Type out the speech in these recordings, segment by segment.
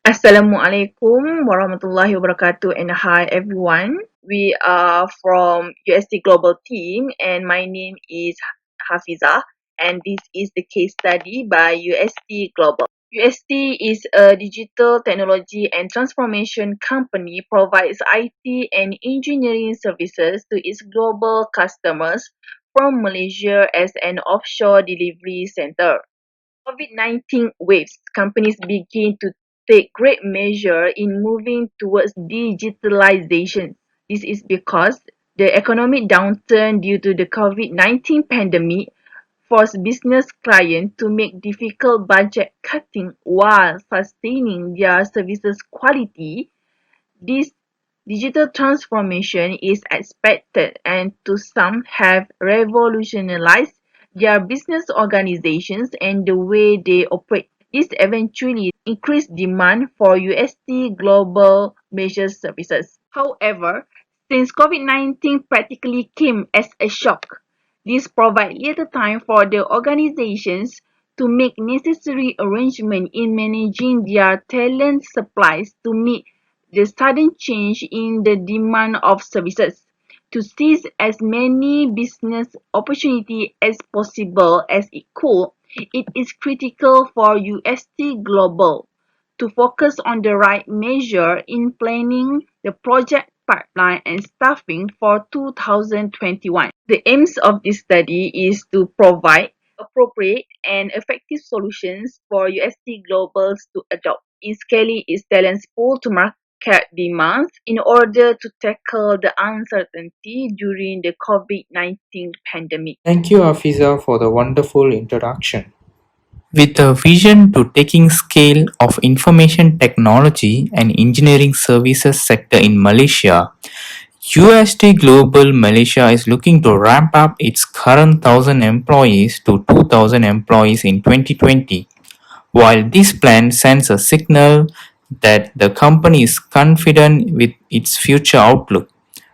Assalamualaikum warahmatullahi wabarakatuh and hi everyone. We are from UST Global team and my name is Hafiza and this is the case study by UST Global. UST is a digital technology and transformation company provides IT and engineering services to its global customers from Malaysia as an offshore delivery center. COVID-19 waves, companies begin to take great measure in moving towards digitalization. This is because the economic downturn due to the COVID-19 pandemic forced business clients to make difficult budget cutting while sustaining their services quality. This digital transformation is expected and to some have revolutionized their business organizations and the way they operate. This eventually increased demand for UST global measure services. However, since COVID-19 practically came as a shock, this provides little time for the organizations to make necessary arrangements in managing their talent supplies to meet the sudden change in the demand of services. To seize as many business opportunities as possible as it could, it is critical for UST Global to focus on the right measure in planning the project pipeline and staffing for 2021. The aims of this study is to provide appropriate and effective solutions for UST Globals to adopt in scaling its talent pool to market demands in order to tackle the uncertainty during the COVID-19 pandemic. Thank you, Afiza, for the wonderful introduction. With a vision to taking scale of information technology and engineering services sector in Malaysia, UST Global Malaysia is looking to ramp up its current 1,000 employees to 2,000 employees in 2020. While this plan sends a signal that the company is confident with its future outlook,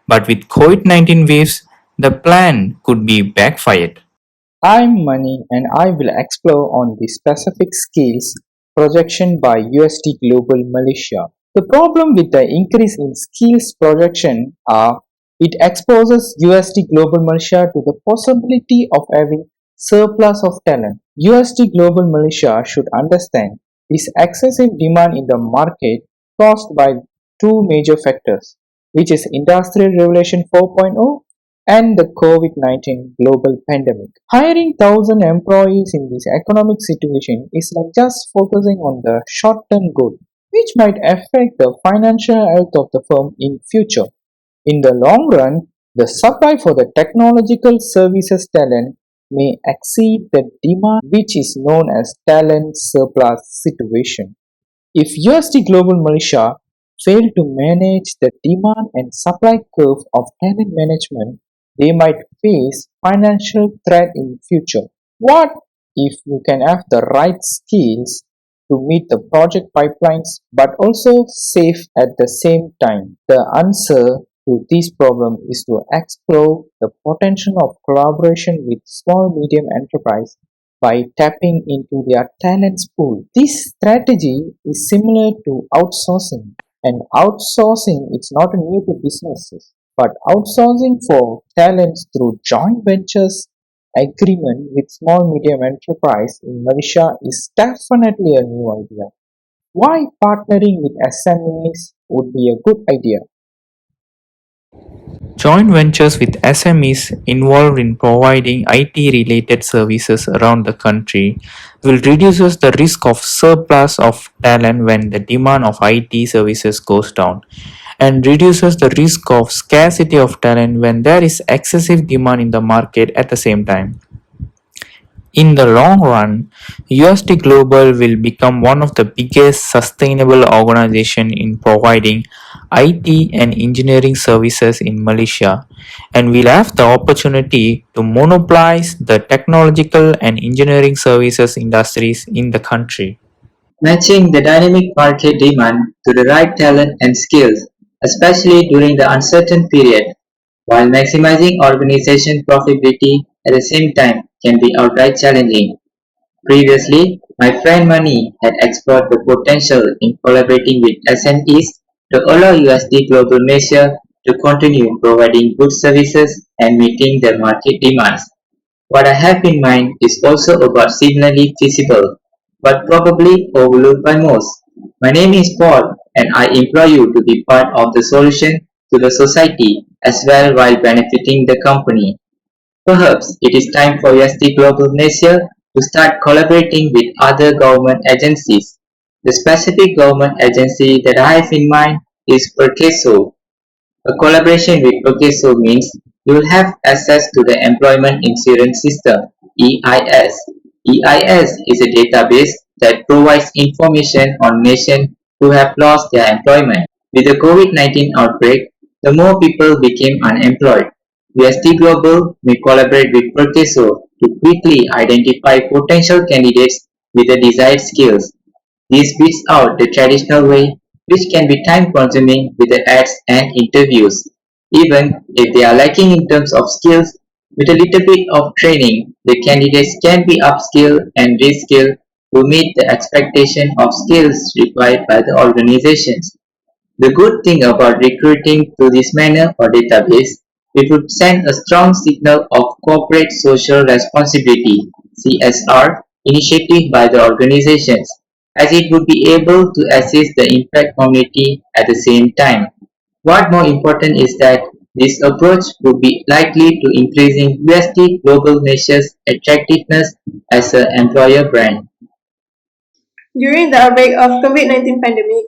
but with COVID-19 waves, the plan could be backfired. I'm Mani and I will explore on the specific skills projection by UST Global Malaysia. The problem with the increase in skills projection are it exposes UST Global Malaysia to the possibility of having surplus of talent. UST Global Malaysia should understand this excessive demand in the market caused by two major factors, which is Industrial Revolution 4.0 and the COVID-19 global pandemic. Hiring 1,000 employees in this economic situation is like just focusing on the short-term goal, which might affect the financial health of the firm in future. In the long run, the supply for the technological services talent may exceed the demand, which is known as talent surplus situation. If UST Global Malaysia fail to manage the demand and supply curve of talent management, they might face financial threat in future. What if you can have the right skills to meet the project pipelines but also save at the same time? The answer to this problem is to explore the potential of collaboration with small medium enterprise by tapping into their talents pool. This strategy is similar to outsourcing, and outsourcing is not new to businesses, but outsourcing for talents through joint ventures agreement with small medium enterprise in Malaysia is definitely a new idea. Why partnering with SMEs would be a good idea? Joint ventures with SMEs involved in providing IT related services around the country will reduce the risk of surplus of talent when the demand of IT services goes down and reduces the risk of scarcity of talent when there is excessive demand in the market at the same time. In the long run, UST Global will become one of the biggest sustainable organizations in providing IT and engineering services in Malaysia and will have the opportunity to monopolize the technological and engineering services industries in the country. Matching the dynamic market demand to the right talent and skills, especially during the uncertain period, while maximizing organization profitability at the same time can be outright challenging. Previously, my friend Mani had explored the potential in collaborating with SMEs to allow USD Global Measure to continue providing good services and meeting the market demands. What I have in mind is also about similarly feasible, but probably overlooked by most. My name is Paul, and I implore you to be part of the solution to the society as well while benefiting the company. Perhaps it is time for UST Global Measure to start collaborating with other government agencies. The specific government agency that I have in mind is Perkeso. A collaboration with Progresso means you will have access to the Employment Insurance System (EIS). EIS is a database that provides information on nations who have lost their employment. With the COVID-19 outbreak, the more people became unemployed. UST Global may collaborate with Progresso to quickly identify potential candidates with the desired skills. This beats out the traditional way, which can be time consuming with the ads and interviews. Even if they are lacking in terms of skills, with a little bit of training, the candidates can be upskilled and reskilled to meet the expectation of skills required by the organizations. The good thing about recruiting through this manner or database, it would send a strong signal of corporate social responsibility (CSR) initiative by the organizations, as it would be able to assist the impact community at the same time. What more important is that this approach would be likely to increasing UST Global Measures attractiveness as an employer brand. During the outbreak of COVID-19 pandemic,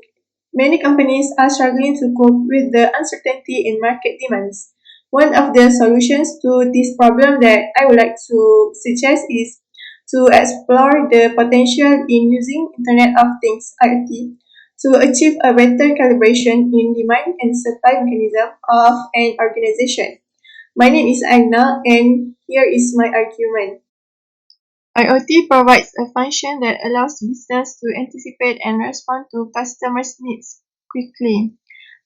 many companies are struggling to cope with the uncertainty in market demands. One of the solutions to this problem that I would like to suggest is to explore the potential in using Internet of Things IoT to achieve a better calibration in demand and supply mechanism of an organization. My name is Aina and here is my argument. IoT provides a function that allows business to anticipate and respond to customers' needs quickly.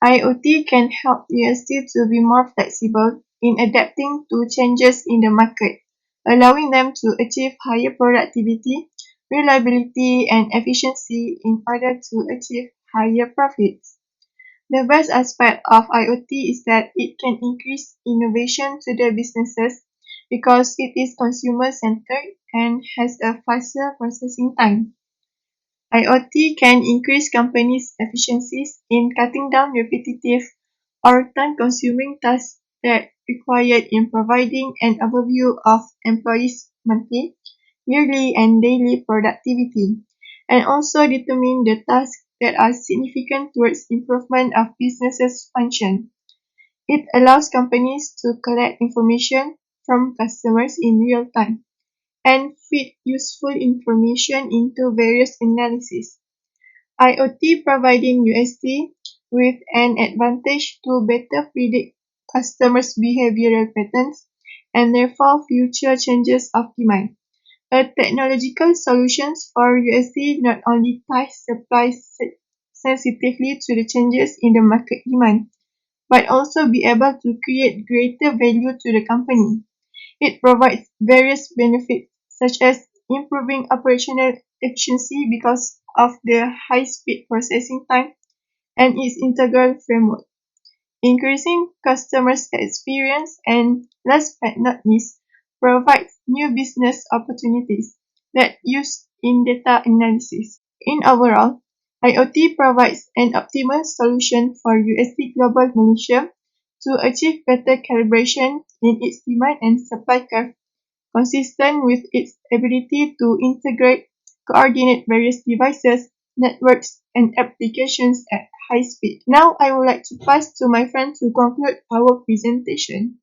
IoT can help UST to be more flexible in adapting to changes in the market, allowing them to achieve higher productivity, reliability, and efficiency in order to achieve higher profits. The best aspect of IoT is that it can increase innovation to the businesses because it is consumer-centered and has a faster processing time. IoT can increase companies' efficiencies in cutting down repetitive or time-consuming tasks that required in providing an overview of employees' monthly, yearly, and daily productivity, and also determine the tasks that are significant towards improvement of businesses' function. It allows companies to collect information from customers in real time and feed useful information into various analyses. IoT providing UST with an advantage to better predict customers' behavioral patterns and therefore future changes of demand. A technological solutions for USD not only ties supply sensitively to the changes in the market demand, but also be able to create greater value to the company. It provides various benefits such as improving operational efficiency because of the high-speed processing time and its integral framework, increasing customers' experience, and last but not least, provides new business opportunities that use in data analysis. In overall, IoT provides an optimal solution for USD Global Malaysia to achieve better calibration in its demand and supply curve, consistent with its ability to integrate, coordinate various devices, networks, and applications at high speed. Now I would like to pass to my friend to conclude our presentation.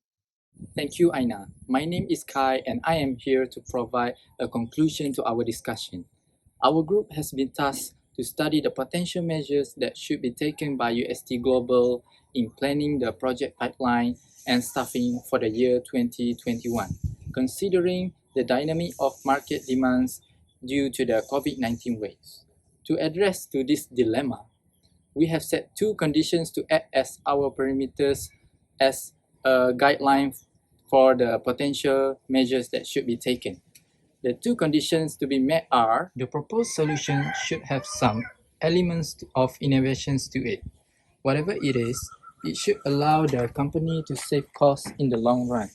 Thank you, Aina. My name is Kai, and I am here to provide a conclusion to our discussion. Our group has been tasked to study the potential measures that should be taken by UST Global in planning the project pipeline and staffing for the year 2021, considering the dynamic of market demands due to the COVID-19 waves. To address to this dilemma, we have set two conditions to act as our parameters as a guideline for the potential measures that should be taken. The two conditions to be met are the proposed solution should have some elements of innovations to it. Whatever it is, it should allow the company to save costs in the long run.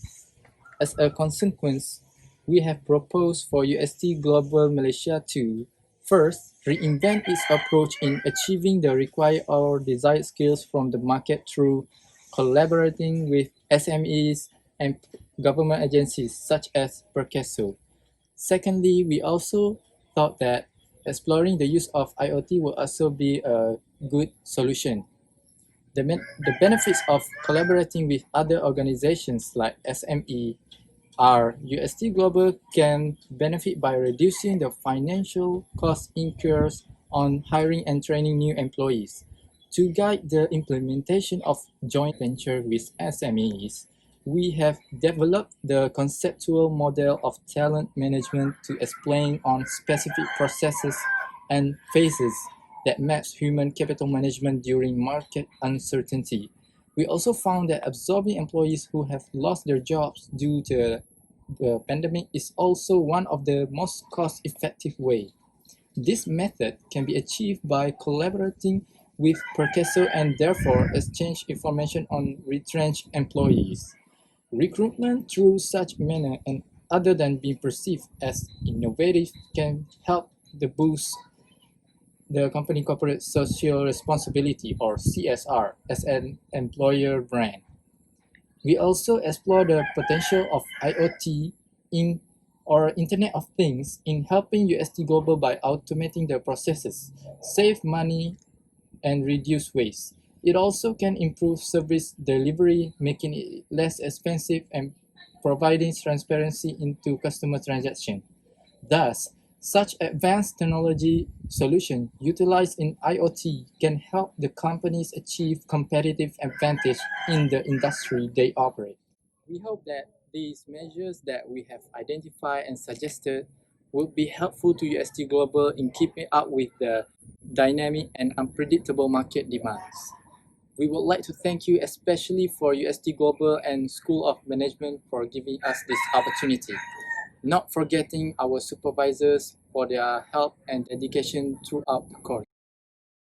As a consequence, we have proposed for UST Global Malaysia to first reinvent its approach in achieving the required or desired skills from the market through collaborating with SMEs and government agencies such as Perkeso. Secondly, we also thought that exploring the use of IoT will also be a good solution. The benefits of collaborating with other organizations like SME are UST Global can benefit by reducing the financial cost incurred on hiring and training new employees. To guide the implementation of joint venture with SMEs, we have developed the conceptual model of talent management to explain on specific processes and phases that maps human capital management during market uncertainty. We also found that absorbing employees who have lost their jobs due to the pandemic is also one of the most cost-effective ways. This method can be achieved by collaborating with Perkeso and therefore exchange information on retrenched employees. Recruitment through such manner and other than being perceived as innovative can help the boost the company corporate social responsibility or CSR as an employer brand. We also explore the potential of IoT in or Internet of Things in helping UST Global by automating their processes, save money, and reduce waste. It also can improve service delivery, making it less expensive and providing transparency into customer transaction. Thus, such advanced technology solutions utilized in IoT can help the companies achieve competitive advantage in the industry they operate. We hope that these measures that we have identified and suggested will be helpful to UST Global in keeping up with the dynamic and unpredictable market demands. We would like to thank you especially for UST Global and School of Management for giving us this opportunity, not forgetting our supervisors for their help and dedication throughout the course.